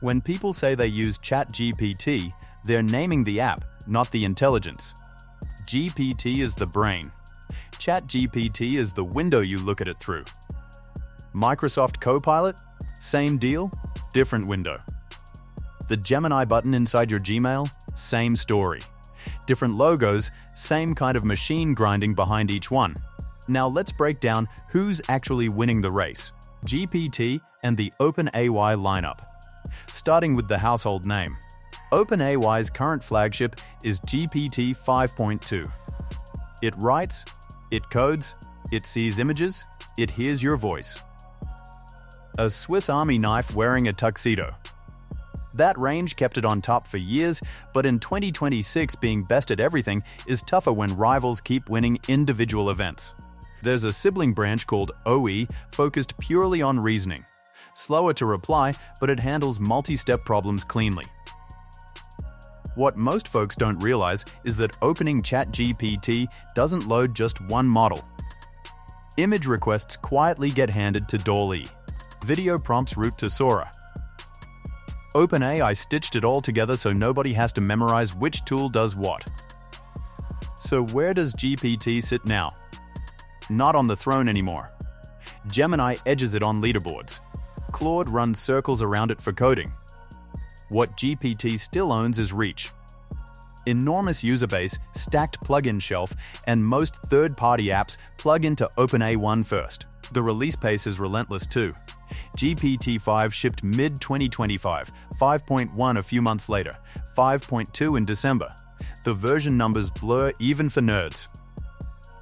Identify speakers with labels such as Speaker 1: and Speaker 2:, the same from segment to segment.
Speaker 1: When people say they use ChatGPT, they're naming the app, not the intelligence. GPT is the brain. ChatGPT is the window you look at it through. Microsoft Copilot? Same deal, different window. The Gemini button inside your Gmail? Same story. Different logos, same kind of machine grinding behind each one. Now let's break down who's actually winning the race: GPT and the OpenAI lineup. Starting with the household name. OpenAI's current flagship is GPT 5.2. It writes, it codes, it sees images, it hears your voice. A Swiss Army knife wearing a tuxedo. That range kept it on top for years, but in 2026 being best at everything is tougher when rivals keep winning individual events. There's a sibling branch called OE focused purely on reasoning. Slower to reply, but it handles multi-step problems cleanly. What most folks don't realize is that opening ChatGPT doesn't load just one model. Image requests quietly get handed to DALL-E. Video prompts route to Sora. OpenAI stitched it all together so nobody has to memorize which tool does what. So where does GPT sit now? Not on the throne anymore. Gemini edges it on leaderboards. Claude runs circles around it for coding. What GPT still owns is reach. Enormous user base, stacked plugin shelf, and most third-party apps plug into OpenAI first. The release pace is relentless too. GPT-5 shipped mid-2025, 5.1 a few months later, 5.2 in December. The version numbers blur even for nerds.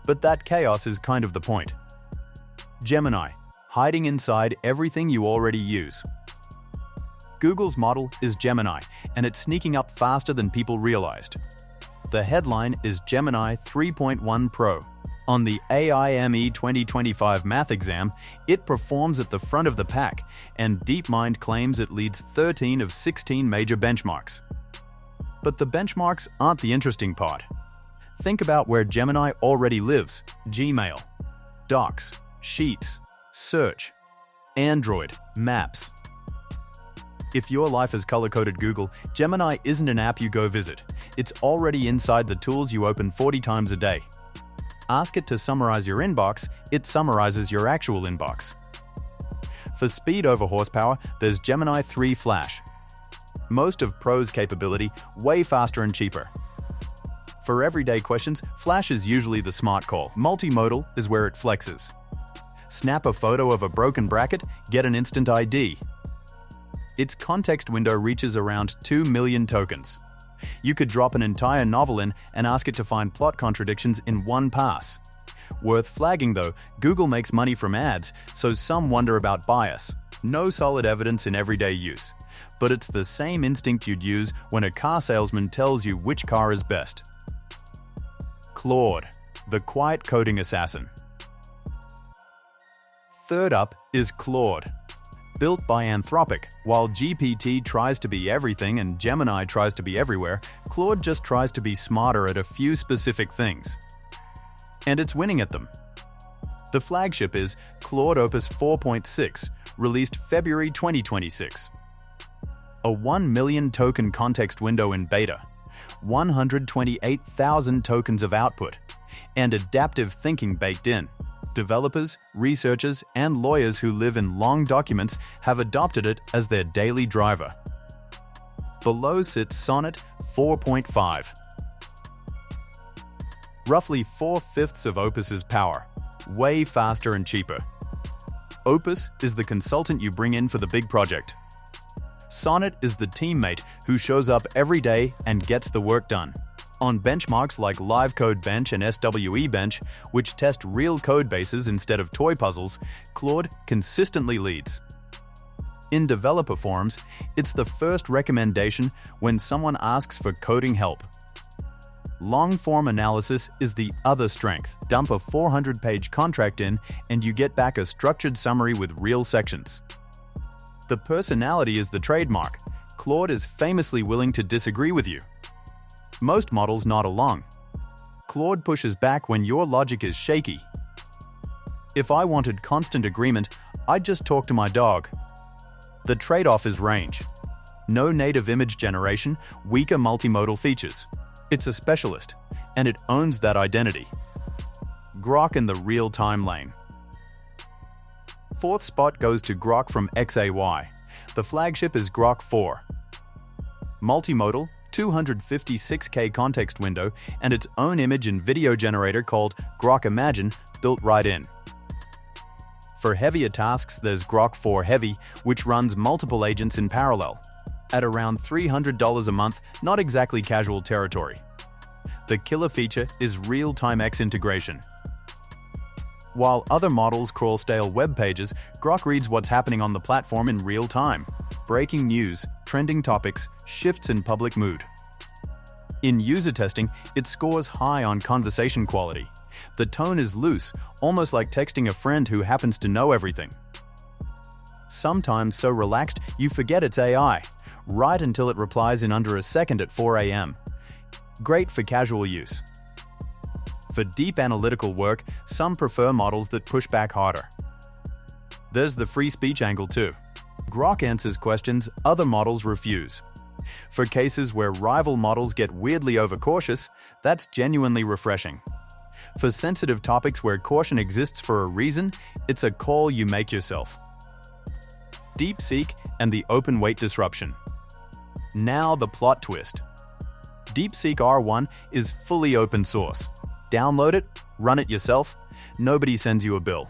Speaker 1: But that chaos is kind of the point. Gemini, hiding inside everything you already use. Google's model is Gemini, and it's sneaking up faster than people realized. The headline is Gemini 3.1 Pro. On the AIME 2025 math exam, it performs at the front of the pack, and DeepMind claims it leads 13 of 16 major benchmarks. But the benchmarks aren't the interesting part. Think about where Gemini already lives: Gmail, Docs, Sheets, Search, Android, Maps. If your life is color-coded Google, Gemini isn't an app you go visit. It's already inside the tools you open 40 times a day. Ask it to summarize your inbox, it summarizes your actual inbox. For speed over horsepower, there's Gemini 3 Flash. Most of Pro's capability, way faster and cheaper. For everyday questions, Flash is usually the smart call. Multimodal is where it flexes. Snap a photo of a broken bracket, get an instant ID. Its context window reaches around 2 million tokens. You could drop an entire novel in and ask it to find plot contradictions in one pass. Worth flagging though, Google makes money from ads, so some wonder about bias. No solid evidence in everyday use. But it's the same instinct you'd use when a car salesman tells you which car is best. Claude, the quiet coding assassin. Third up is Claude. Built by Anthropic, while GPT tries to be everything and Gemini tries to be everywhere, Claude just tries to be smarter at a few specific things. And it's winning at them. The flagship is Claude Opus 4.6, released February 2026. A 1 million token context window in beta, 128,000 tokens of output, and adaptive thinking baked in. Developers, researchers, and lawyers who live in long documents have adopted it as their daily driver. Below sits Sonnet 4.5. Roughly 4/5 of Opus's power, way faster and cheaper. Opus is the consultant you bring in for the big project. Sonnet is the teammate who shows up every day and gets the work done. On benchmarks like LiveCodeBench and SWE-bench, which test real code bases instead of toy puzzles, Claude consistently leads. In developer forums, it's the first recommendation when someone asks for coding help. Long-form analysis is the other strength. Dump a 400-page contract in, and you get back a structured summary with real sections. The personality is the trademark. Claude is famously willing to disagree with you. Most models nod along. Claude pushes back when your logic is shaky. If I wanted constant agreement, I'd just talk to my dog. The trade-off is range. No native image generation, weaker multimodal features. It's a specialist, and it owns that identity. Grok in the real-time lane. Fourth spot goes to Grok from XAY. The flagship is Grok 4. Multimodal, 256K context window, and its own image and video generator called Grok Imagine built right in. For heavier tasks, there's Grok 4 Heavy, which runs multiple agents in parallel. At around $300 a month, not exactly casual territory. The killer feature is real-time X integration. While other models crawl stale web pages, Grok reads what's happening on the platform in real time. Breaking news, trending topics, shifts in public mood. In user testing, it scores high on conversation quality. The tone is loose, almost like texting a friend who happens to know everything. Sometimes so relaxed, you forget it's AI, right until it replies in under a second at 4 a.m. Great for casual use. For deep analytical work, some prefer models that push back harder. There's the free speech angle too. Grok answers questions other models refuse. For cases where rival models get weirdly overcautious, that's genuinely refreshing. For sensitive topics where caution exists for a reason, it's a call you make yourself. DeepSeek and the open weight disruption. Now the plot twist. DeepSeek R1 is fully open source. Download it, run it yourself, nobody sends you a bill.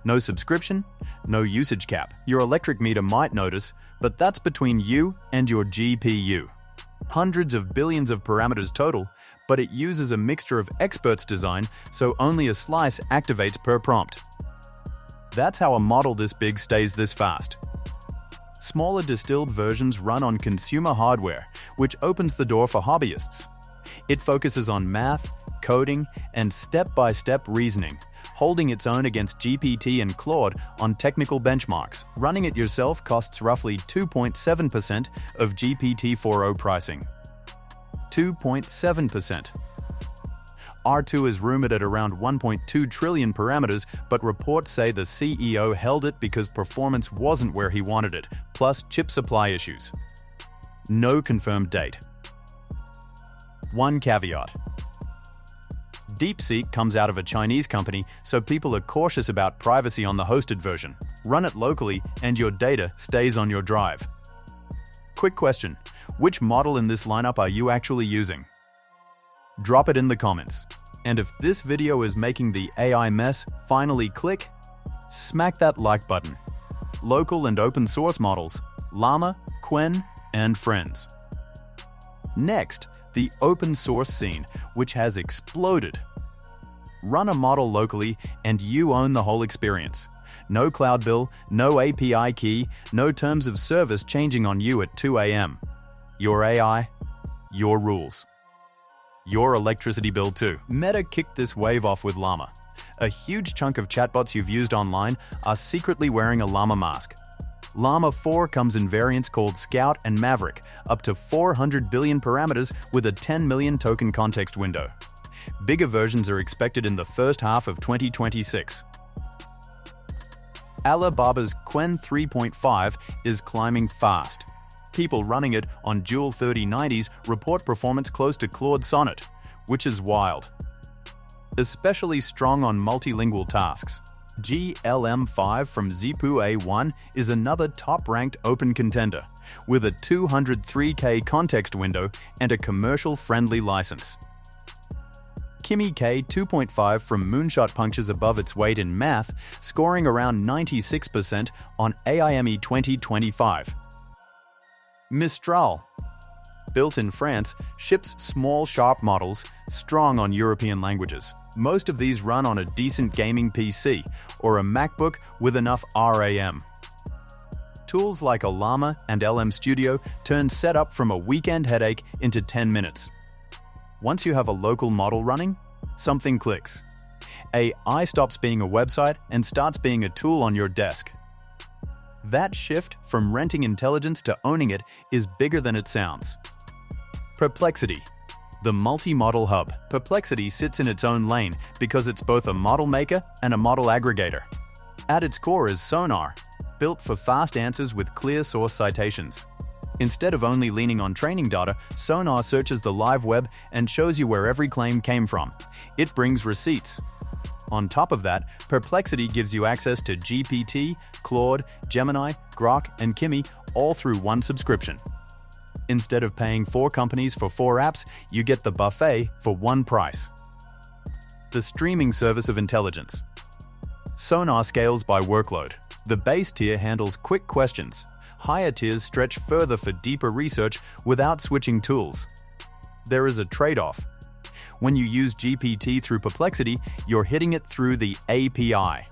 Speaker 1: No subscription, no usage cap. Your electric meter might notice, but that's between you and your GPU. Hundreds of billions of parameters total, but it uses a mixture of experts' design, so only a slice activates per prompt. That's how a model this big stays this fast. Smaller distilled versions run on consumer hardware, which opens the door for hobbyists. It focuses on math, coding, and step-by-step reasoning, holding its own against GPT and Claude on technical benchmarks. Running it yourself costs roughly 2.7% of GPT-4o pricing. 2.7%. R2 is rumored at around 1.2 trillion parameters, but reports say the CEO held it because performance wasn't where he wanted it, plus chip supply issues. No confirmed date. One caveat. DeepSeek comes out of a Chinese company, so people are cautious about privacy on the hosted version. Run it locally, and your data stays on your drive. Quick question: which model in this lineup are you actually using? Drop it in the comments. And if this video is making the AI mess finally click, smack that like button. Local and open source models: Llama, Qwen, and friends. Next, the open source scene, which has exploded. Run a model locally and you own the whole experience. No cloud bill, no API key, no terms of service changing on you at 2 a.m. Your AI, your rules. Your electricity bill too. Meta kicked this wave off with Llama. A huge chunk of chatbots you've used online are secretly wearing a Llama mask. Llama 4 comes in variants called Scout and Maverick, up to 400 billion parameters with a 10 million token context window. Bigger versions are expected in the first half of 2026. Alibaba's Qwen 3.5 is climbing fast. People running it on dual 3090s report performance close to Claude Sonnet, which is wild. Especially strong on multilingual tasks. GLM5 from Zipoo A1 is another top-ranked open contender, with a 203K context window and a commercial-friendly license. Kimi K 2.5 from Moonshot punches above its weight in math, scoring around 96% on AIME 2025. Mistral, built in France, ships small, sharp models, strong on European languages. Most of these run on a decent gaming PC or a MacBook with enough RAM. Tools like a Llama and LM Studio turn setup from a weekend headache into 10 minutes. Once you have a local model running, something clicks. AI stops being a website and starts being a tool on your desk. That shift from renting intelligence to owning it is bigger than it sounds. Perplexity, the multi-model hub. Perplexity sits in its own lane because it's both a model maker and a model aggregator. At its core is Sonar, built for fast answers with clear source citations. Instead of only leaning on training data, Sonar searches the live web and shows you where every claim came from. It brings receipts. On top of that, Perplexity gives you access to GPT, Claude, Gemini, Grok, and Kimi all through one subscription. Instead of paying 4 companies for 4 apps, you get the buffet for one price. The streaming service of intelligence. Sonar scales by workload. The base tier handles quick questions. Higher tiers stretch further for deeper research without switching tools. There is a trade-off. When you use GPT through Perplexity, you're hitting it through the API.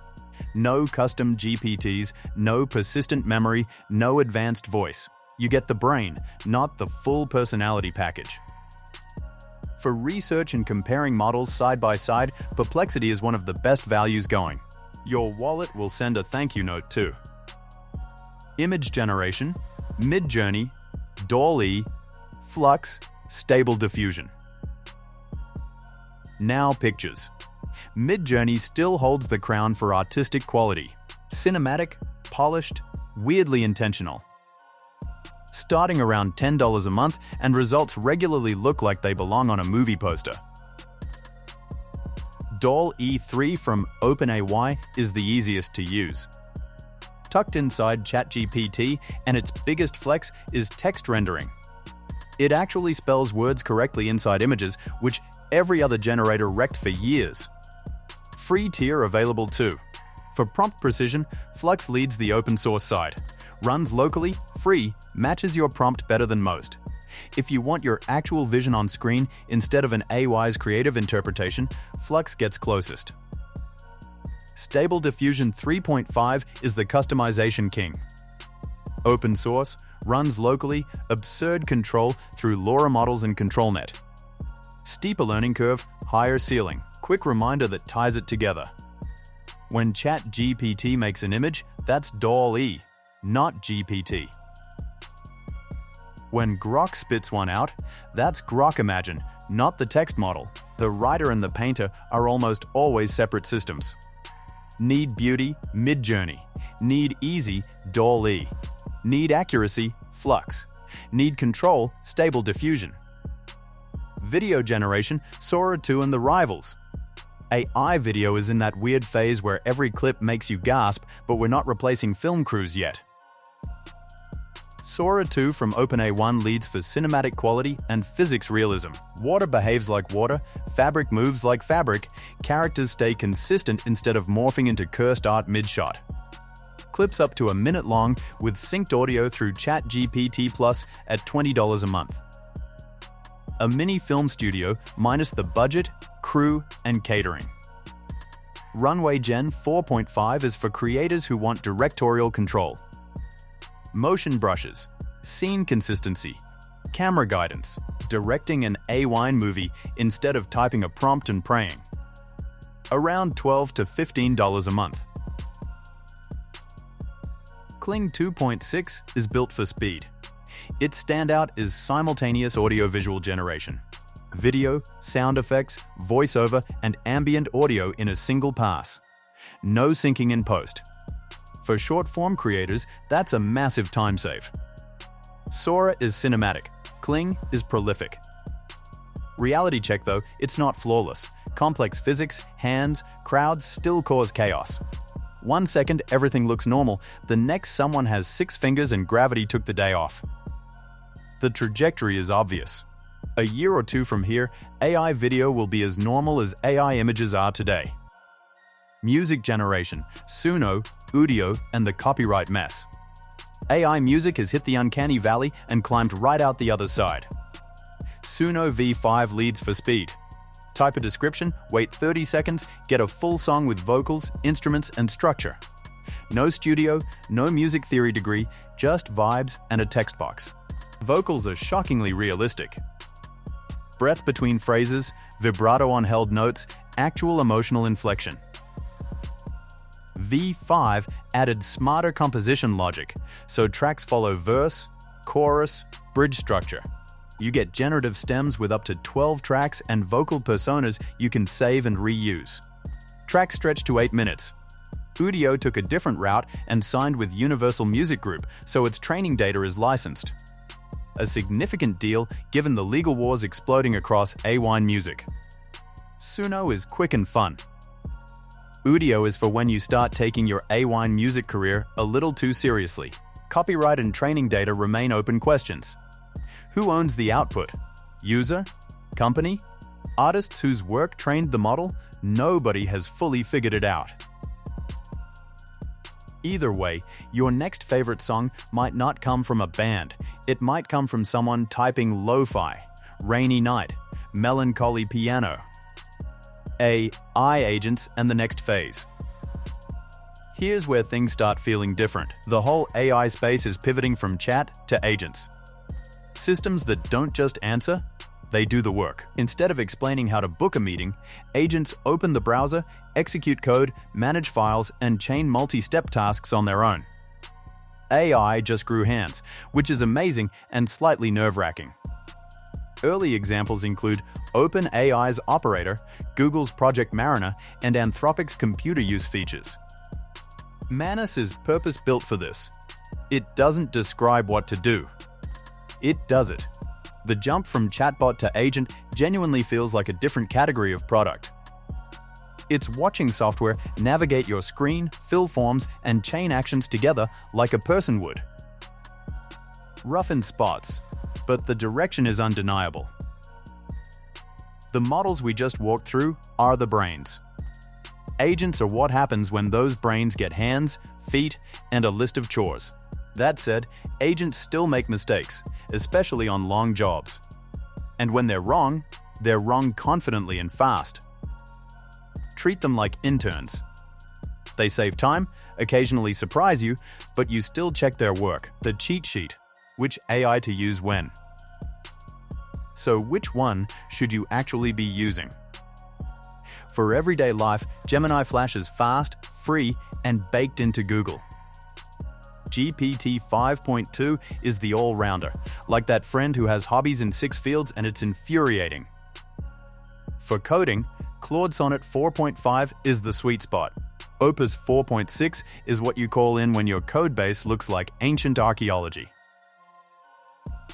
Speaker 1: No custom GPTs, no persistent memory, no advanced voice. You get the brain, not the full personality package. For research and comparing models side by side, Perplexity is one of the best values going. Your wallet will send a thank you note too. Image generation, Midjourney, DALL-E, Flux, Stable Diffusion. Now pictures. Midjourney still holds the crown for artistic quality. Cinematic, polished, weirdly intentional. Starting around $10 a month, and results regularly look like they belong on a movie poster. DALL-E 3 from OpenAI is the easiest to use. Tucked inside ChatGPT, and its biggest flex is text rendering. It actually spells words correctly inside images, which every other generator wrecked for years. Free tier available too. For prompt precision, Flux leads the open source side. Runs locally, free, matches your prompt better than most. If you want your actual vision on screen instead of an AI's creative interpretation, Flux gets closest. Stable Diffusion 3.5 is the customization king. Open source, runs locally, absurd control through LoRa models and ControlNet. Steeper learning curve, higher ceiling, quick reminder that ties it together. When ChatGPT makes an image, that's DALL-E, not GPT. When Grok spits one out, that's Grok Imagine, not the text model. The writer and the painter are almost always separate systems. Need beauty, Midjourney. Need easy, DALL-E. Need accuracy, Flux. Need control, Stable Diffusion. Video generation, Sora 2 and the rivals. AI video is in that weird phase where every clip makes you gasp, but we're not replacing film crews yet. Sora 2 from OpenAI leads for cinematic quality and physics realism. Water behaves like water, fabric moves like fabric, characters stay consistent instead of morphing into cursed art mid-shot. Clips up to a minute long with synced audio through ChatGPT Plus at $20 a month. A mini film studio minus the budget, crew, and catering. Runway Gen 4.5 is for creators who want directorial control. Motion brushes, scene consistency, camera guidance, directing an AI movie instead of typing a prompt and praying. Around $12 to $15 a month. Kling 2.6 is built for speed. Its standout is simultaneous audio-visual generation. Video, sound effects, voiceover, and ambient audio in a single pass. No syncing in post. For short-form creators, that's a massive time save. Sora is cinematic. Kling is prolific. Reality check though, it's not flawless. Complex physics, hands, crowds still cause chaos. 1 second, everything looks normal. The next, someone has 6 fingers and gravity took the day off. The trajectory is obvious. A year or two from here, AI video will be as normal as AI images are today. Music generation, Suno, Udio, and the copyright mess. AI music has hit the uncanny valley and climbed right out the other side. Suno V5 leads for speed. Type a description, wait 30 seconds, get a full song with vocals, instruments, and structure. No studio, no music theory degree, just vibes and a text box. Vocals are shockingly realistic. Breath between phrases, vibrato on held notes, actual emotional inflection. V5 added smarter composition logic, so tracks follow verse, chorus, bridge structure. You get generative stems with up to 12 tracks and vocal personas you can save and reuse. Tracks stretch to 8 minutes. Udio took a different route and signed with Universal Music Group, so its training data is licensed. a significant deal given the legal wars exploding across A1 music. Suno is quick and fun. Udio is for when you start taking your A1 music career a little too seriously. Copyright and training data remain open questions. Who owns the output? User? Company? Artists whose work trained the model? Nobody has fully figured it out. Either way, your next favorite song might not come from a band. It might come from someone typing lo-fi, rainy night, melancholy piano. AI agents and the next phase. Here's where things start feeling different. The whole AI space is pivoting from chat to agents. Systems that don't just answer, they do the work. Instead of explaining how to book a meeting, agents open the browser, execute code, manage files, and chain multi-step tasks on their own. AI just grew hands, which is amazing and slightly nerve-wracking. Early examples include OpenAI's Operator, Google's Project Mariner, and Anthropic's computer use features. Manus is purpose-built for this. It doesn't describe what to do. It does it. The jump from chatbot to agent genuinely feels like a different category of product. It's watching software navigate your screen, fill forms, and chain actions together like a person would. Rough in spots, but the direction is undeniable. The models we just walked through are the brains. Agents are what happens when those brains get hands, feet, and a list of chores. That said, agents still make mistakes, especially on long jobs. And when they're wrong confidently and fast. Treat them like interns. They save time, occasionally surprise you, but you still check their work, the cheat sheet, which AI to use when. So which one should you actually be using? For everyday life, Gemini Flash is fast, free, and baked into Google. GPT 5.2 is the all-rounder, like that friend who has hobbies in 6 fields and it's infuriating. For coding, Claude Sonnet 4.5 is the sweet spot. Opus 4.6 is what you call in when your codebase looks like ancient archaeology.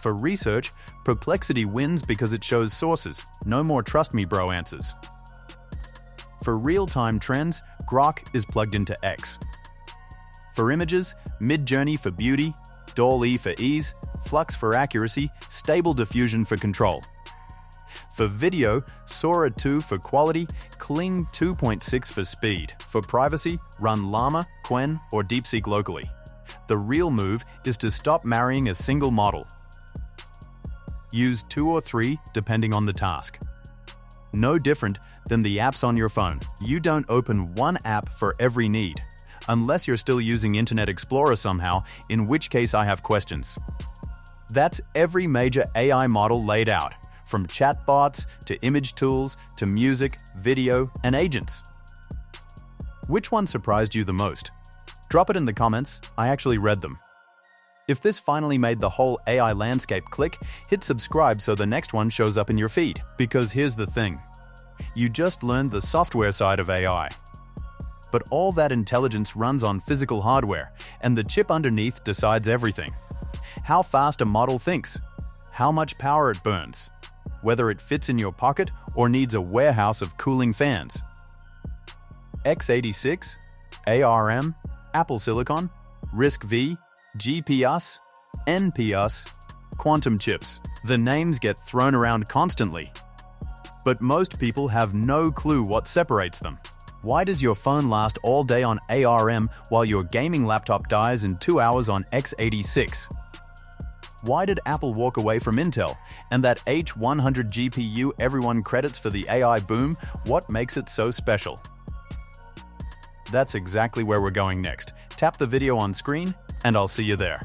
Speaker 1: For research, Perplexity wins because it shows sources, no more trust me bro answers. For real-time trends, Grok is plugged into X. For images, Midjourney for beauty, DALL-E for ease, Flux for accuracy, Stable Diffusion for control. For video, Sora 2 for quality, Kling 2.6 for speed. For privacy, run Llama, Qwen, or DeepSeek locally. The real move is to stop marrying a single model. Use 2 or 3 depending on the task. No different than the apps on your phone. You don't open one app for every need, unless you're still using Internet Explorer somehow, in which case I have questions. That's every major AI model laid out, from chatbots to image tools to music, video, and agents. Which one surprised you the most? Drop it in the comments, I actually read them. If this finally made the whole AI landscape click, hit subscribe so the next one shows up in your feed. Because here's the thing. You just learned the software side of AI. But all that intelligence runs on physical hardware, and the chip underneath decides everything. How fast a model thinks, how much power it burns, whether it fits in your pocket or needs a warehouse of cooling fans. x86, ARM, Apple Silicon, RISC-V, GPS, NPS, quantum chips. The names get thrown around constantly. But most people have no clue what separates them. Why does your phone last all day on ARM while your gaming laptop dies in 2 hours on x86? Why did Apple walk away from Intel? And that H100 GPU everyone credits for the AI boom, what makes it so special? That's exactly where we're going next. Tap the video on screen, and I'll see you there.